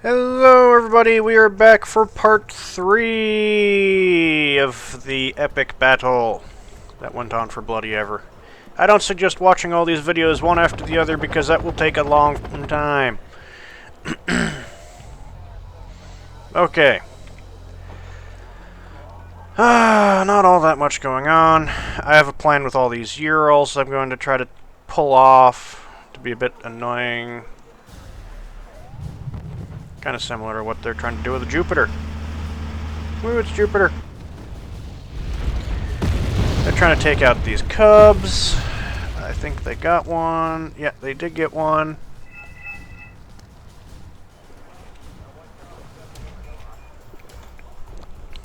Hello everybody, we are back for part 3 of the epic battle that went on for bloody ever. I don't suggest watching all these videos one after the other because that will take a long time. Okay. Not all that much going on. I have a plan with all these Urals I'm going to try to pull off to be a bit annoying. Kind of similar to what they're trying to do with the Jupiter. Ooh, it's Jupiter. They're trying to take out these cubs. I think they got one. Yeah, they did get one.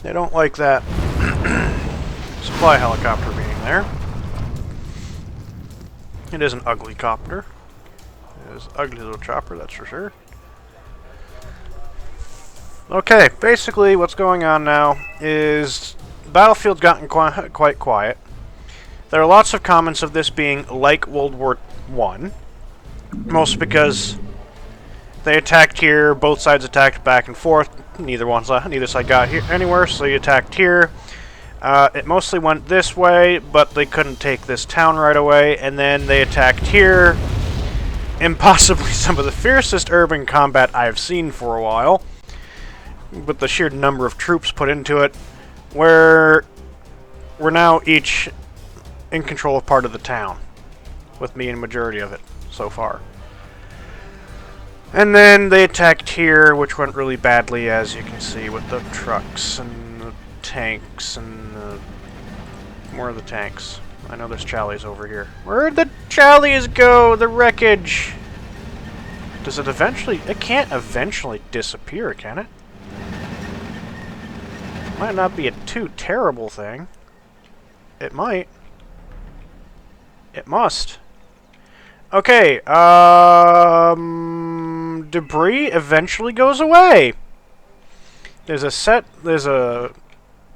They don't like that supply helicopter being there. It is an ugly copter. It is an ugly little chopper, that's for sure. Okay, basically what's going on now is the battlefield's gotten quite quiet. There are lots of comments of this being like World War I, mostly because they attacked here, both sides attacked back and forth, neither side got here anywhere, so they attacked here. It mostly went this way, but they couldn't take this town right away, and then they attacked here, and possibly some of the fiercest urban combat I've seen for a while, with the sheer number of troops put into it, where we're now each in control of part of the town, with me in majority of it so far. And then they attacked here, which went really badly, as you can see, with the trucks and the tanks and where are the tanks? I know there's Challies over here. Where'd the Challies go? The wreckage! Does it eventually... It can't eventually disappear, can it? Might not be a too terrible thing. It might. It must. Okay, debris eventually goes away. There's a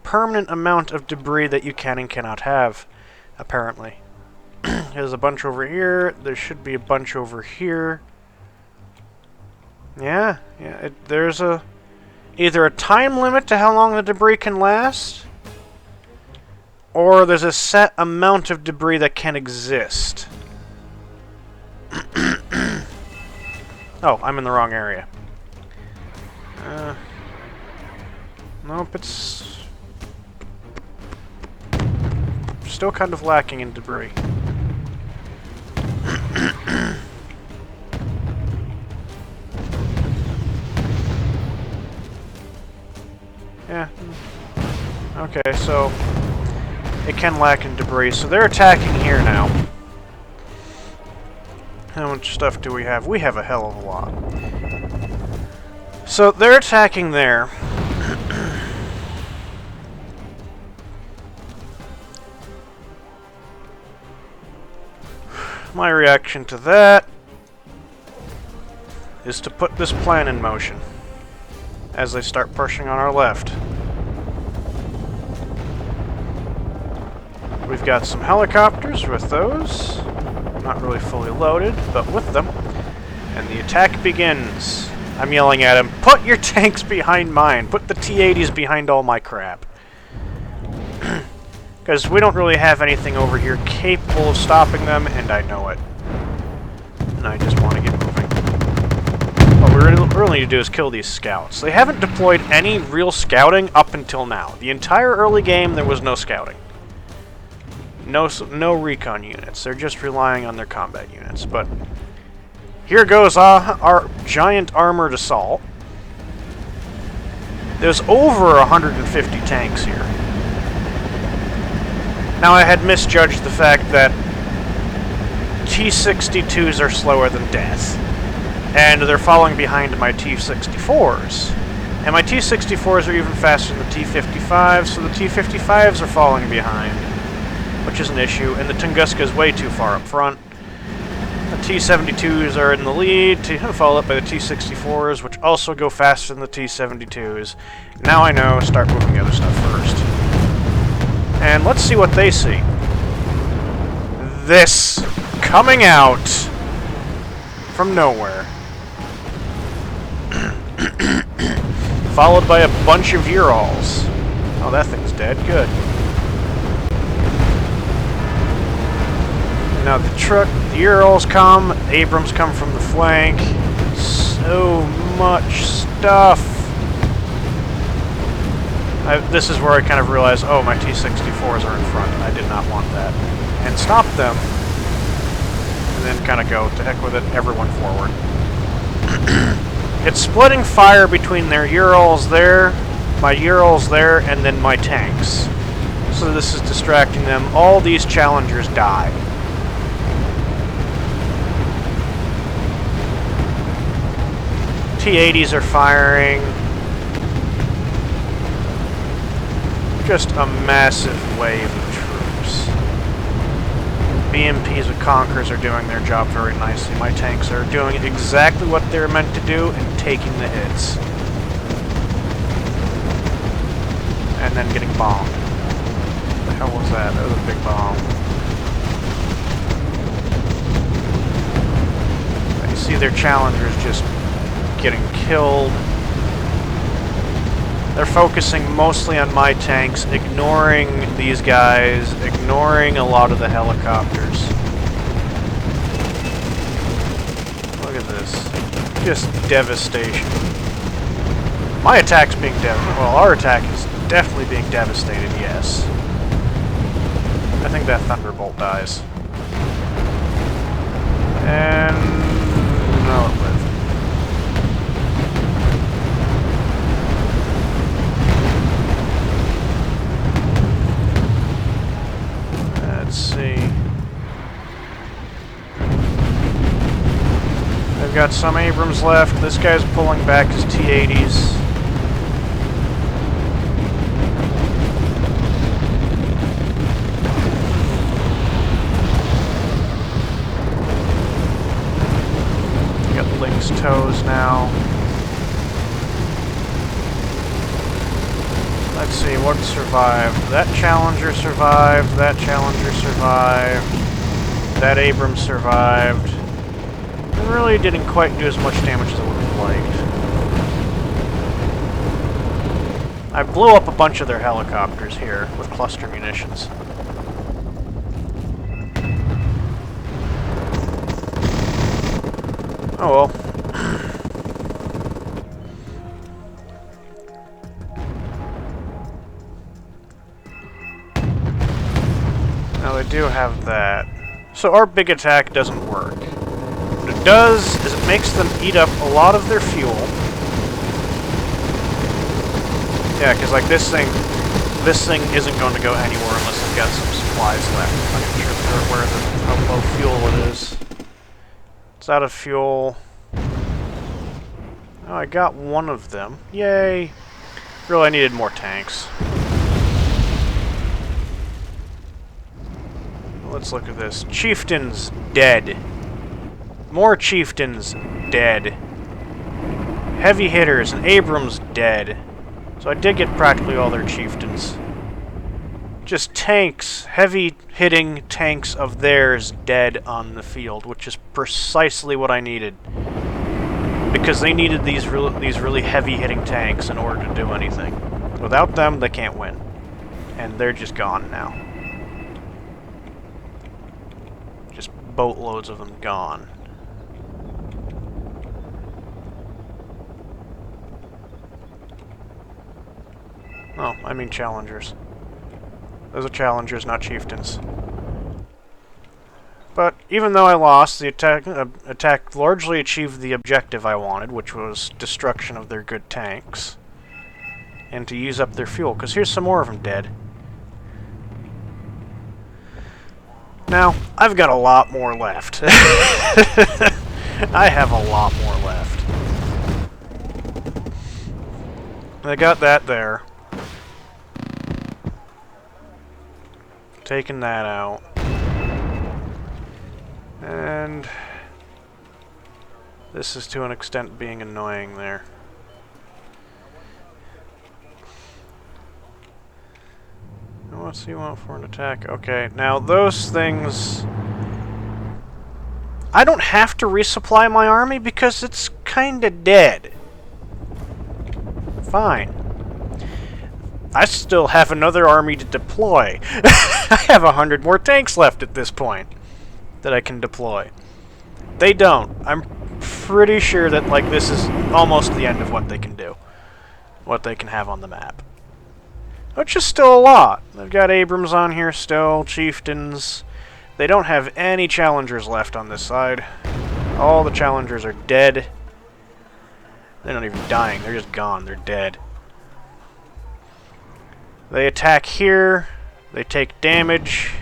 permanent amount of debris that you can and cannot have, apparently. There's a bunch over here. There should be a bunch over here. Yeah, there's either a time limit to how long the debris can last, or there's a set amount of debris that can exist. Oh, I'm in the wrong area. Nope, it's still kind of lacking in debris. Yeah. Okay, so it can lack in debris, so they're attacking here now. How much stuff do we have? We have a hell of a lot. So they're attacking there. My reaction to that is to put this plan in motion as they start pushing on our left. We've got some helicopters with those. Not really fully loaded, but with them. And the attack begins. I'm yelling at him, put your tanks behind mine. Put the T-80s behind all my crap. Because we don't really have anything over here capable of stopping them, and I know it. And I just want to get moving. What we really need to do is kill these scouts. They haven't deployed any real scouting up until now. The entire early game, there was no scouting. No recon units. They're just relying on their combat units. But here goes our giant armored assault. There's over 150 tanks here. Now, I had misjudged the fact that T-62s are slower than death, and they're falling behind my T-64s. And my T-64s are even faster than the T-55s, so the T-55s are falling behind, which is an issue, and the Tunguska is way too far up front. The T-72s are in the lead, followed up by the T-64s, which also go faster than the T-72s. Now I know, start moving the other stuff first. And let's see what they see. This coming out from nowhere. followed by a bunch of Urals. Oh, that thing's dead. Good. Now the Urals come, Abrams come from the flank. So much stuff. This is where I kind of realized, oh, my T-64s are in front. I did not want that. And stop them. And then kind of go, to heck with it, everyone forward. It's splitting fire between their Urals there, my Urals there, and then my tanks. So this is distracting them. All these Challengers die. T-80s are firing. Just a massive wave of troops. BMPs with Conquerors are doing their job very nicely. My tanks are doing exactly what they're meant to do and taking the hits. And then getting bombed. What the hell was that? That was a big bomb. You see their Challengers just getting killed. They're focusing mostly on my tanks, ignoring these guys, ignoring a lot of the helicopters. Look at this. Just devastation. My attack's being devastated. Well, our attack is definitely being devastated, yes. I think that Thunderbolt dies. And no, it lives. Let's see. They've got some Abrams left. This guy's pulling back his T-80s. Got Link's toes now. Let's see, what survived? That Challenger survived, that Challenger survived, that Abrams survived. It really didn't quite do as much damage as I would have liked. I blew up a bunch of their helicopters here with cluster munitions. Oh well. Now they do have that. So our big attack doesn't work. What it does is it makes them eat up a lot of their fuel. Yeah, because like this thing isn't going to go anywhere unless I've got some supplies left. I'm not even sure where how low fuel it is. It's out of fuel. Oh, I got one of them. Yay! Really, I needed more tanks. Let's look at this. Chieftains dead. More Chieftains dead. Heavy hitters and Abrams dead. So I did get practically all their Chieftains. Just tanks, heavy hitting tanks of theirs dead on the field, which is precisely what I needed. Because they needed these really heavy hitting tanks in order to do anything. Without them, they can't win. And they're just gone now. Just boatloads of them gone. Oh, I mean Challengers. Those are Challengers, not Chieftains. But even though I lost, the attack largely achieved the objective I wanted, which was destruction of their good tanks. And to use up their fuel, because here's some more of them dead. Now, I've got a lot more left. I have a lot more left. I got that there. Taking that out. And this is to an extent being annoying there. What's he want for an attack? Okay, now those things... I don't have to resupply my army because it's kinda dead. fine. I still have another army to deploy. I have 100 more tanks left at this point that I can deploy. They don't. I'm pretty sure that, like, this is almost the end of what they can do. What they can have on the map. Which is still a lot. They've got Abrams on here still, chieftains. They don't have any challengers left on this side. All the challengers are dead. They're not even dying, they're just gone, they're dead. They attack here, they take damage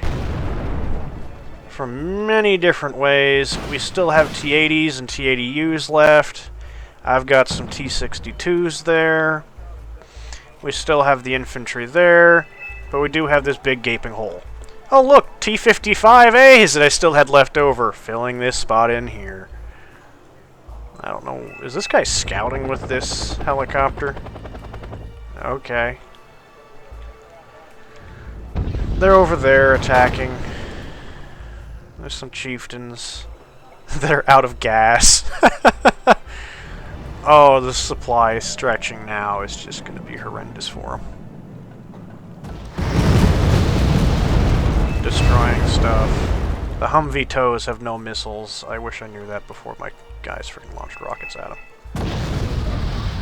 from many different ways. We still have T-80s and T-80Us left. I've got some T-62s there. We still have the infantry there, but we do have this big gaping hole. Oh look, T-55As that I still had left over, filling this spot in here. I don't know, is this guy scouting with this helicopter? Okay. They're over there attacking. There's some chieftains that are out of gas. Oh, the supply stretching now is just going to be horrendous for them. Destroying stuff. The Humvee tows have no missiles. I wish I knew that before my guys freaking launched rockets at him.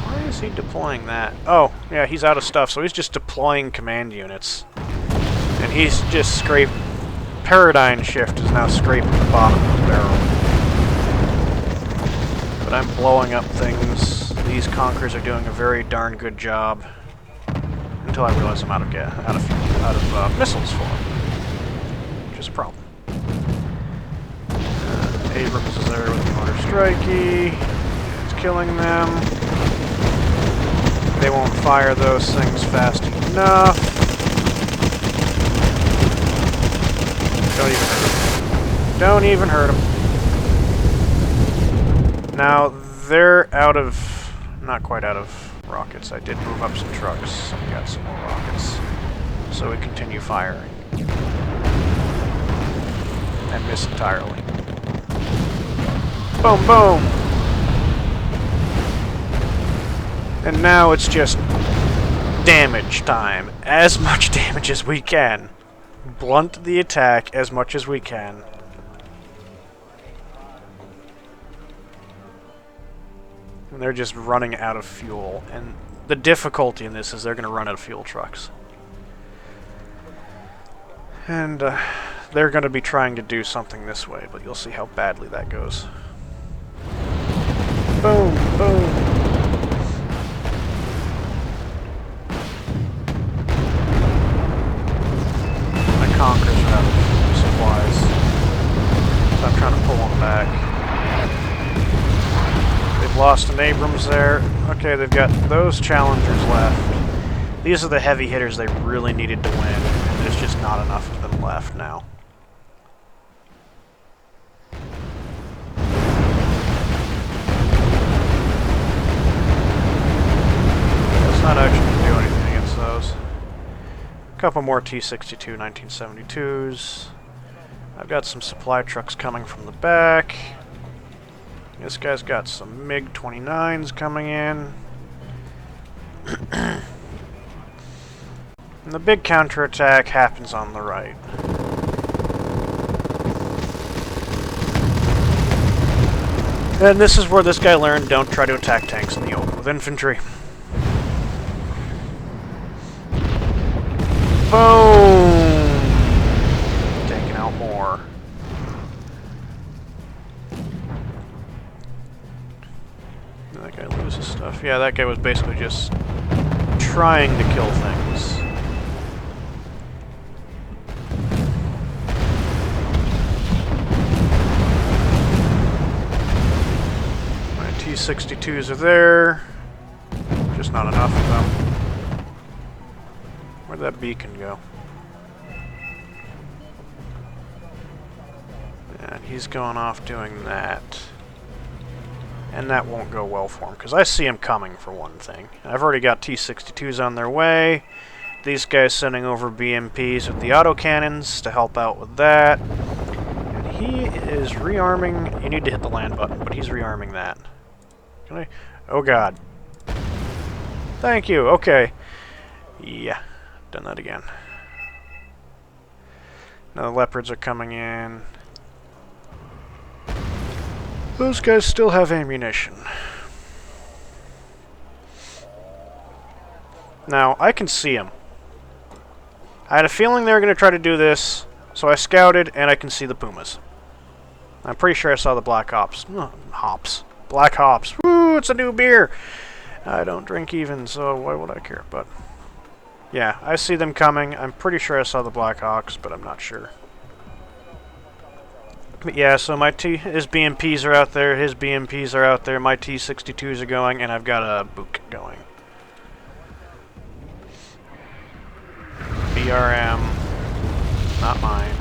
Why is he deploying that? Oh, yeah, he's out of stuff, so he's just deploying command units. And he's just scraped... Paradigm shift is now scraping the bottom of the barrel. But I'm blowing up things. These Conquerors are doing a very darn good job. Until I realize I'm out of missiles for them. Which is a problem. Abrams is there with the motor strikey. It's killing them. They won't fire those things fast enough. Don't even hurt them. Now, they're out of... not quite out of rockets. I did move up some trucks. We got some more rockets. So we continue firing. And miss entirely. Boom, boom! And now it's just damage time. As much damage as we can. Blunt the attack as much as we can. And they're just running out of fuel. And the difficulty in this is they're going to run out of fuel trucks. And they're going to be trying to do something this way, but you'll see how badly that goes. Boom, boom. Conquerors are out of supplies. So I'm trying to pull them back. They've lost an Abrams there. Okay, they've got those challengers left. These are the heavy hitters they really needed to win, and there's just not enough of them left now. That's not actually going to do anything against those. Couple more T-62 1972s. I've got some supply trucks coming from the back. This guy's got some MiG-29s coming in. And the big counterattack happens on the right. And this is where this guy learned don't try to attack tanks in the open with infantry. Boom! Taking out more. That guy loses stuff. Yeah, that guy was basically just trying to kill things. My T-62s are there. Just not enough of them. Where'd that beacon go? And he's going off doing that. And that won't go well for him, because I see him coming, for one thing. I've already got T-62s on their way. These guys sending over BMPs with the autocannons to help out with that. And he is rearming... You need to hit the land button, but he's rearming that. Can I... Oh god. Thank you. Okay. Yeah. Done that again. Now the leopards are coming in. Those guys still have ammunition. Now, I can see them. I had a feeling they were going to try to do this, so I scouted, and I can see the pumas. I'm pretty sure I saw the black hops. Hops. Black hops. Woo, it's a new beer! I don't drink even, so why would I care? But, yeah, I see them coming. I'm pretty sure I saw the Black Hawks, but I'm not sure. But yeah, so his BMPs are out there, his BMPs are out there, my T-62s are going, and I've got a Book going. BRM, not mine.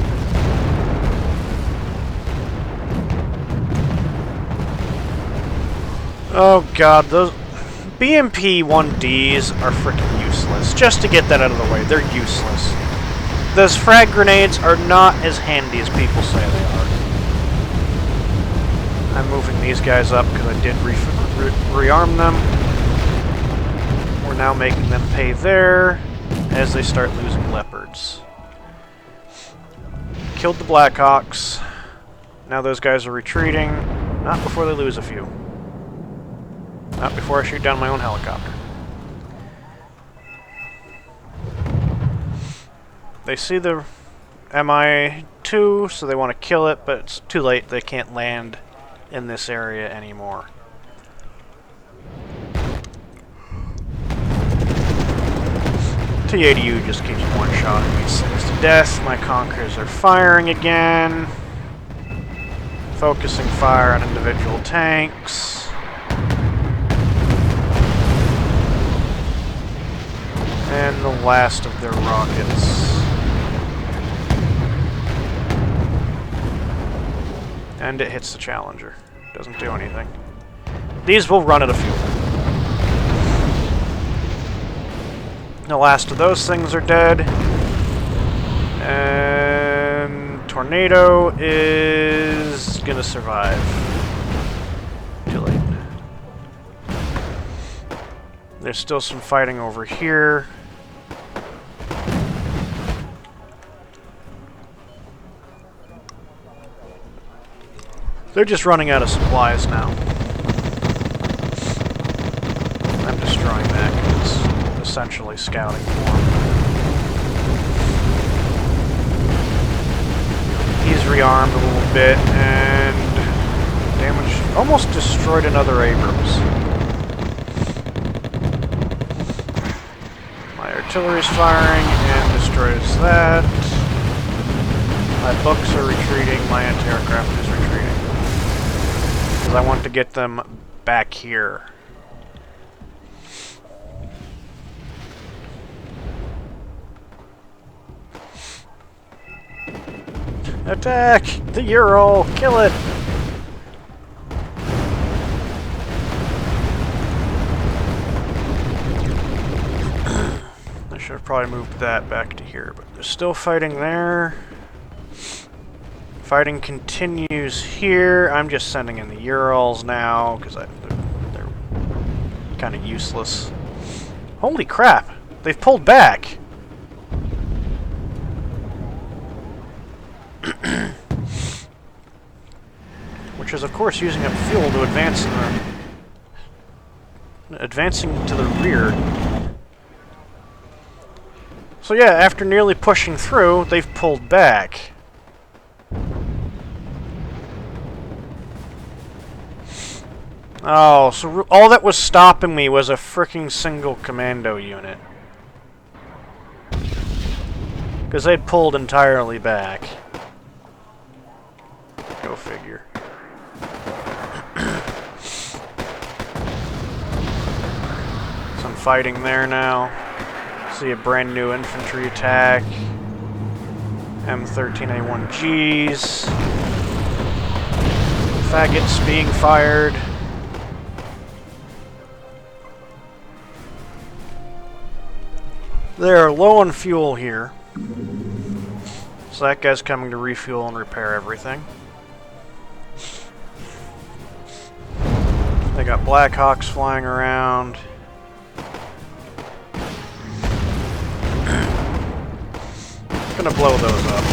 Oh god, those BMP 1Ds are freaking useless. Just to get that out of the way, they're useless. Those frag grenades are not as handy as people say they are. I'm moving these guys up because I did rearm them. We're now making them pay there as they start losing leopards. Killed the Blackhawks. Now those guys are retreating. Not before they lose a few. Not before I shoot down my own helicopter. They see the Mi-2, so they want to kill it, but it's too late. They can't land in this area anymore. T-80U just keeps one-shotting these things to death. My Conquerors are firing again. Focusing fire on individual tanks. And the last of their rockets. And it hits the Challenger. Doesn't do anything. These will run out of fuel. The last of those things are dead. And Tornado is gonna survive. Too late. There's still some fighting over here. They're just running out of supplies now. I'm destroying that because it's essentially scouting for him. He's rearmed a little bit and damaged, almost destroyed another Abrams. My artillery's firing and destroys that. My books are retreating, my anti-aircraft is retreating. I want to get them back here. Attack! The Ural! Kill it! I should have probably moved that back to here, but they're still fighting there. Fighting continues here. I'm just sending in the Urals now, because they're kind of useless. Holy crap! They've pulled back! Which is, of course, using up fuel to advance advancing to the rear. So yeah, after nearly pushing through, they've pulled back. Oh, so all that was stopping me was a fricking single commando unit. Because they'd pulled entirely back. Go figure. Some fighting there now. See a brand new infantry attack. M13A1Gs. Faggots being fired. They're low on fuel here. So that guy's coming to refuel and repair everything. They got Black Hawks flying around. gonna blow those up.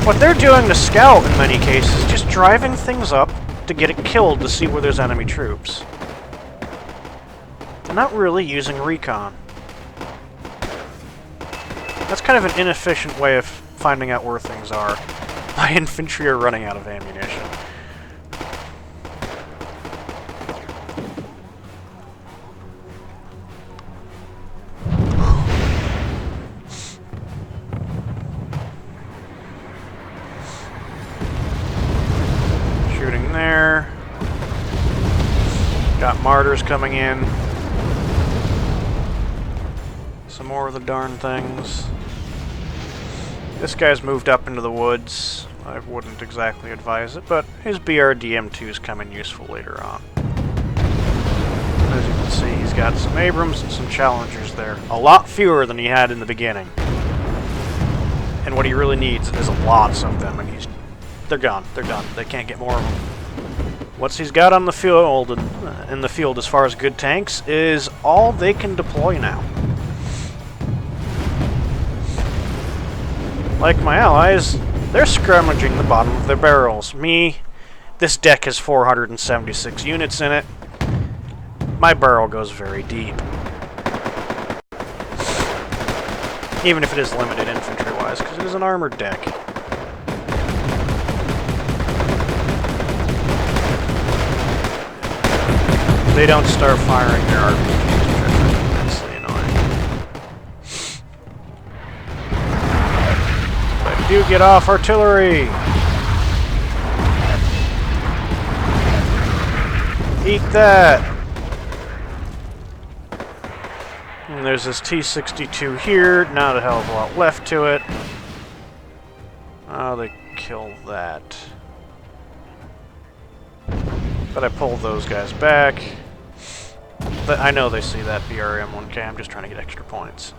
What they're doing to scout in many cases is just driving things up to get it killed to see where there's enemy troops. They're not really using recon. That's kind of an inefficient way of finding out where things are. My infantry are running out of ammunition. Shooting there. Got martyrs coming in. Some more of the darn things. This guy's moved up into the woods. I wouldn't exactly advise it, but his BRDM2's come in useful later on. As you can see, he's got some Abrams and some Challengers there. A lot fewer than he had in the beginning. And what he really needs is lots of them, and they're gone. They're done. They can't get more of them. What's he's got on the field, in the field as far as good tanks, is all they can deploy now. Like my allies, they're scrummaging the bottom of their barrels. This deck has 476 units in it. My barrel goes very deep. Even if it is limited infantry-wise, because it is an armored deck. They don't start firing their RPGs, which I find immensely annoying. But do get off artillery! Eat that! And there's this T-62 here, not a hell of a lot left to it. Oh, they killed that. But I pulled those guys back. But I know they see that BRM-1K, I'm just trying to get extra points.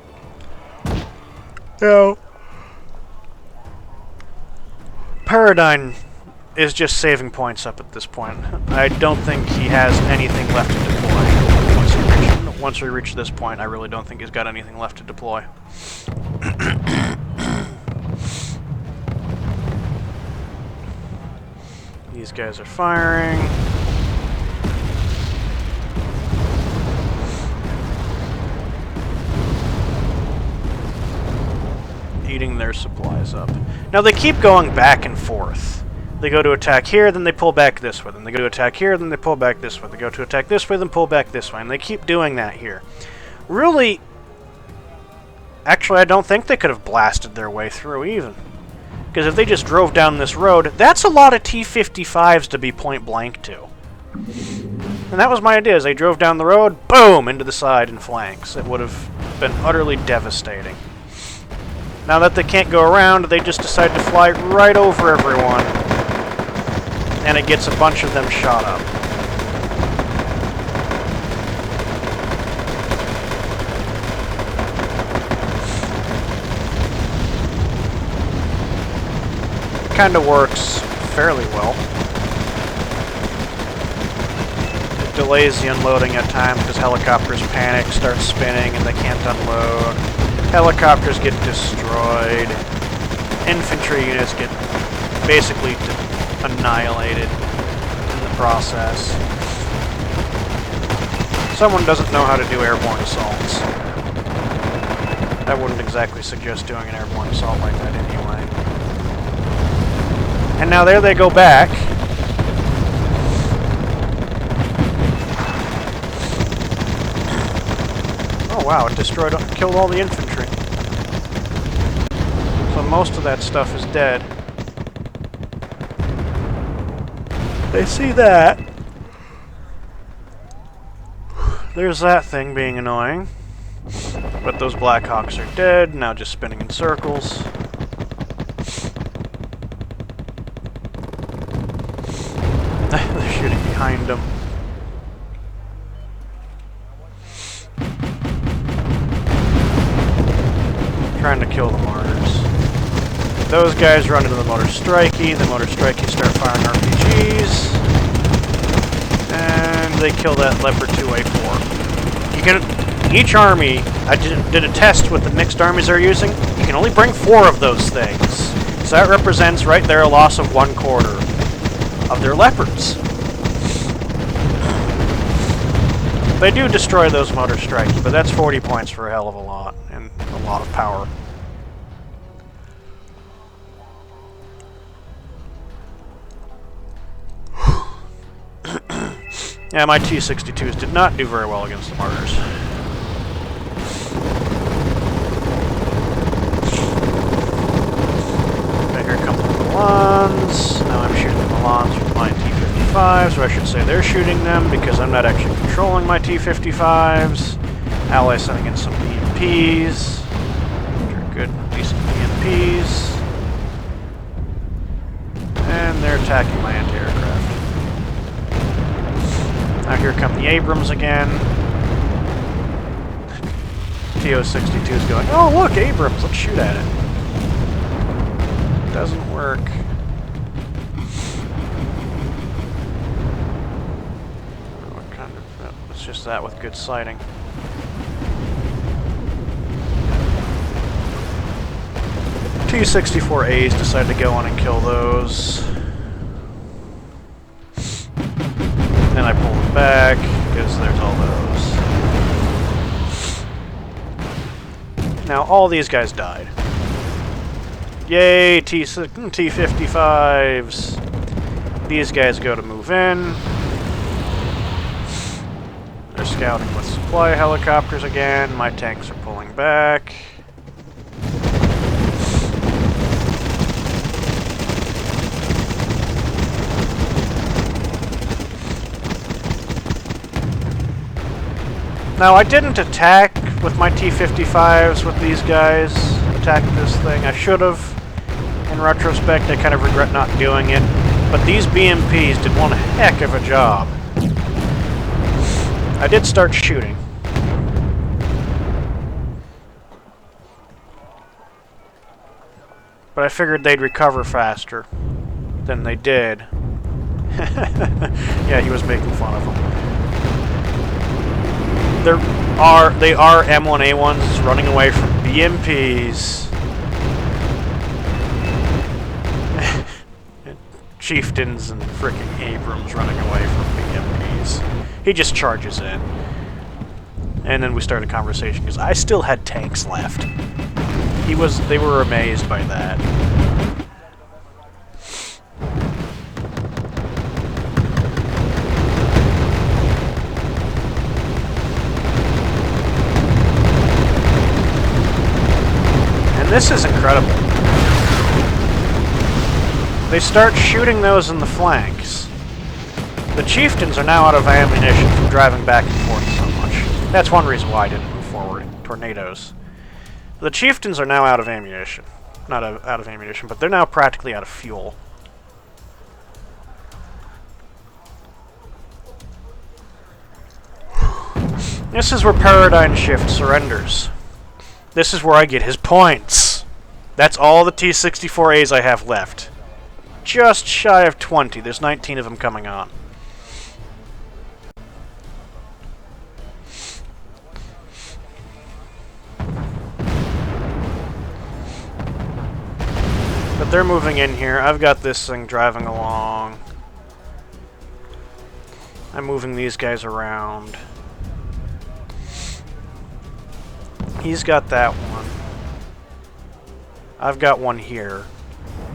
No. Paradigm is just saving points up at this point. I don't think he has anything left to deploy. Once we reach this point, I really don't think he's got anything left to deploy. These guys are firing. Eating their supplies up. Now they keep going back and forth. They go to attack here, then they pull back this way. Then they go to attack here, then they pull back this way. They go to attack this way, then pull back this way. And they keep doing that here. Really, actually, I don't think they could have blasted their way through even. Because if they just drove down this road, that's a lot of T-55s to be point blank to. And that was my idea. As they drove down the road, boom, into the side and flanks. It would have been utterly devastating. Now that they can't go around, they just decide to fly right over everyone. And it gets a bunch of them shot up. Kind of works fairly well. It delays the unloading at times because helicopters panic, start spinning, and they can't unload. Helicopters get destroyed. Infantry units get basically annihilated in the process. Someone doesn't know how to do airborne assaults. I wouldn't exactly suggest doing an airborne assault like that anyway. And now there they go back. Oh wow, it destroyed, killed all the infantry. So most of that stuff is dead. They see that. There's that thing being annoying. But those Black Hawks are dead, now just spinning in circles. They're shooting behind them. Trying to kill the martyrs. Those guys run into the motor strikey. The motor strikey start firing RPGs. And they kill that Leopard 2A4. each army, I did a test with the mixed armies they're using. You can only bring 4 of those things. So that represents right there a loss of 1/4 of their leopards. They do destroy those motor strikes, but that's 40 points for a hell of a lot, and a lot of power. Yeah, my T-62s did not do very well against the martyrs. Okay, here come the Milans. Now I'm shooting the Milans with my T-55s, or I should say they're shooting them because I'm not actually controlling my T-55s. Allies sending in some BMPs, which are good, decent BMPs. And they're attacking my anti-aircraft. Now here come the Abrams again. TO-62 is going, oh look, Abrams, let's shoot at it. Doesn't work. What kind of... Oh, it's just that with good sighting. T-64As decided to go on and kill those. Then I pull them back, because there's all those. Now, all these guys died. Yay, T-55s! These guys go to move in. They're scouting with supply helicopters again. My tanks are pulling back. Now, I didn't attack with my T-55s with these guys. Attack this thing. I should have. In retrospect, I kind of regret not doing it. But these BMPs did one heck of a job. I did start shooting. But I figured they'd recover faster than they did. Yeah, he was making fun of them. They are M1A1s running away from BMPs. Chieftains and frickin' Abrams running away from BMPs. He just charges in. And then we started a conversation because I still had tanks left. They were amazed by that. This is incredible. They start shooting those in the flanks. The Chieftains are now out of ammunition from driving back and forth so much. That's one reason why I didn't move forward. Tornadoes. The Chieftains are now out of ammunition. Not out of ammunition, but they're now practically out of fuel. This is where Paradigm Shift surrenders. This is where I get his points. That's all the T-64As I have left. Just shy of 20. There's 19 of them coming on. But they're moving in here. I've got this thing driving along. I'm moving these guys around. He's got that one. I've got one here.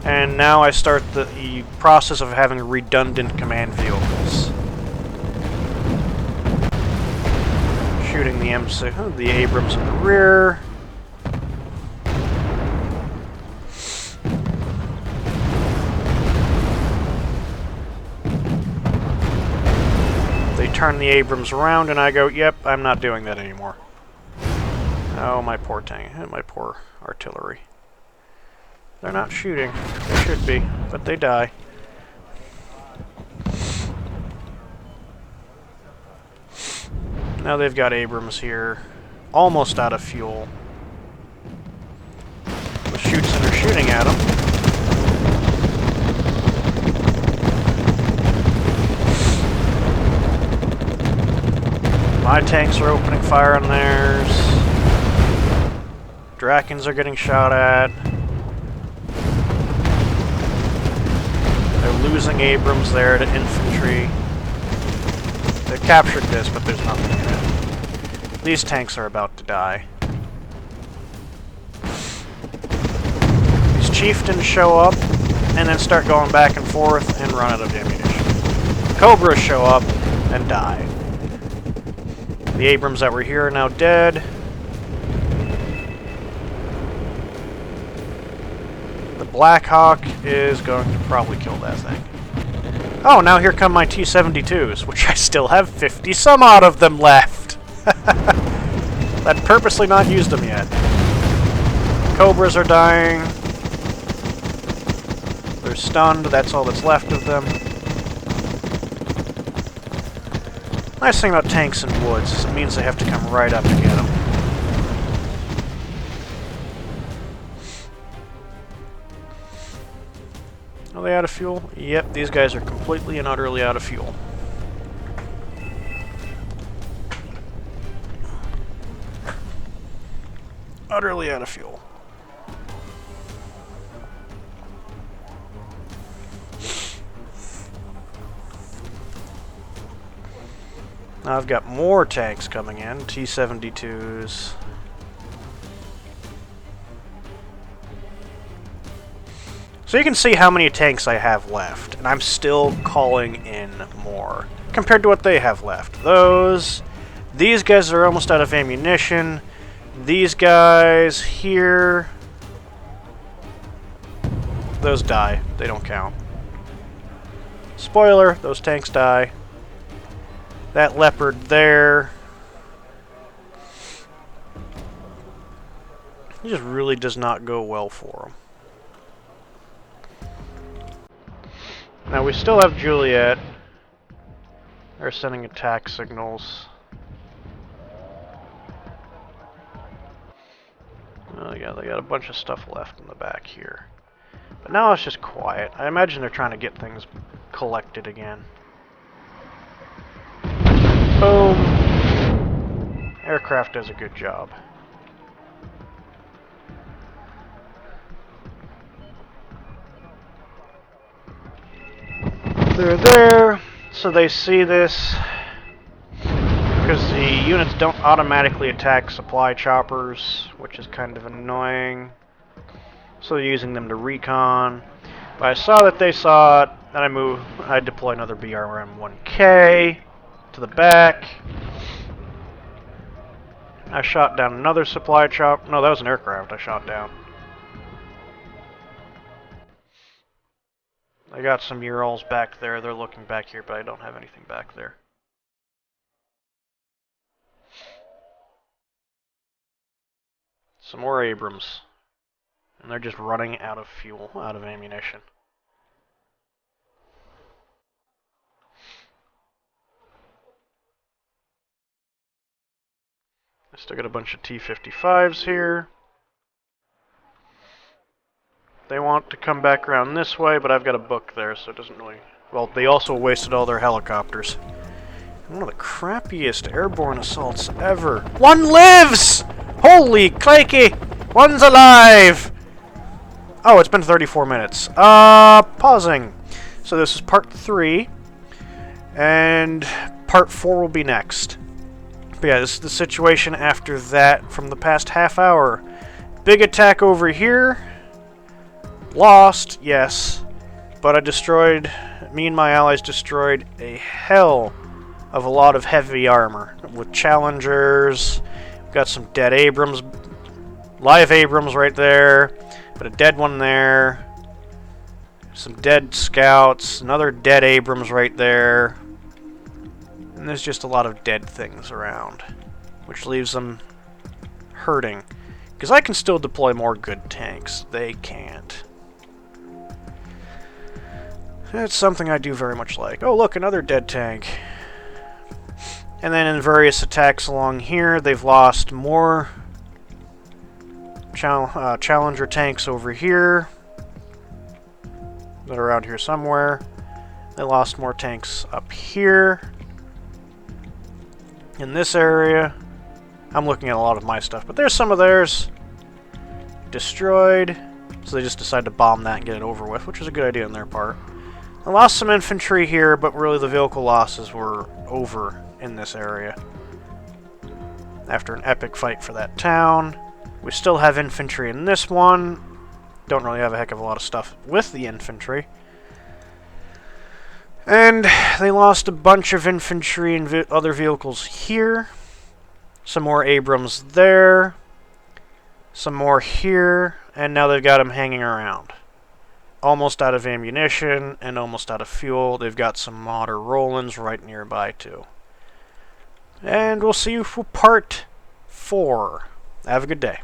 And now I start the process of having redundant command vehicles. Shooting the M6, the Abrams in the rear. They turn the Abrams around and I go, yep, I'm not doing that anymore. Oh, my poor tank, my poor artillery. They're not shooting. They should be, but they die. Now they've got Abrams here. Almost out of fuel. The shoots that are shooting at them. My tanks are opening fire on theirs. Drakens are getting shot at. They're losing Abrams there to infantry. They've captured this, but there's nothing in it. These tanks are about to die. These chieftains show up, and then start going back and forth and run out of ammunition. Cobras show up and die. The Abrams that were here are now dead. The Black Hawk is going to probably kill that thing. Oh, now here come my T-72s, which I still have 50 some odd of them left. I'd purposely not used them yet. Cobras are dying. They're stunned, that's all that's left of them. Nice thing about tanks in woods is it means they have to come right up to get them. Are they out of fuel? Yep, these guys are completely and utterly out of fuel. Utterly out of fuel. Now I've got more tanks coming in, T-72s. So you can see how many tanks I have left, and I'm still calling in more, compared to what they have left. These guys are almost out of ammunition. These guys here, those die. They don't count. Spoiler, those tanks die. That leopard there, it just really does not go well for him. Now we still have Juliet. They're sending attack signals. Oh yeah, they got a bunch of stuff left in the back here. But now it's just quiet. I imagine they're trying to get things collected again. Boom. Aircraft does a good job. They're there, so they see this. Because the units don't automatically attack supply choppers, which is kind of annoying. So they're using them to recon. But I saw that they saw it, and I deploy another BRM-1K to the back. I shot down another supply chopper. No, that was an aircraft I shot down. I got some Urals back there. They're looking back here, but I don't have anything back there. Some more Abrams. And they're just running out of fuel, out of ammunition. I still got a bunch of T-55s here. They want to come back around this way, but I've got a book there, so it doesn't really... Well, they also wasted all their helicopters. One of the crappiest airborne assaults ever. One lives! Holy crikey! One's alive! Oh, it's been 34 minutes. Pausing. So this is part 3, and part 4 will be next. But yeah, this is the situation after that from the past half hour. Big attack over here. Lost, yes. But me and my allies destroyed a hell of a lot of heavy armor. With Challengers, we've got some dead Abrams, live Abrams right there, but a dead one there. Some dead scouts, another dead Abrams right there. And there's just a lot of dead things around, which leaves them hurting. Because I can still deploy more good tanks. They can't. It's something I do very much like. Oh, look, another dead tank. And then in various attacks along here, they've lost more Challenger tanks over here. They're around here somewhere. They lost more tanks up here. In this area, I'm looking at a lot of my stuff, but there's some of theirs destroyed, so they just decided to bomb that and get it over with, which was a good idea on their part. I lost some infantry here, but really the vehicle losses were over in this area. After an epic fight for that town, we still have infantry in this one. Don't really have a heck of a lot of stuff with the infantry. And they lost a bunch of infantry and other vehicles here. Some more Abrams there. Some more here. And now they've got them hanging around. Almost out of ammunition and almost out of fuel. They've got some Modder Rolands right nearby too. And we'll see you for part 4. Have a good day.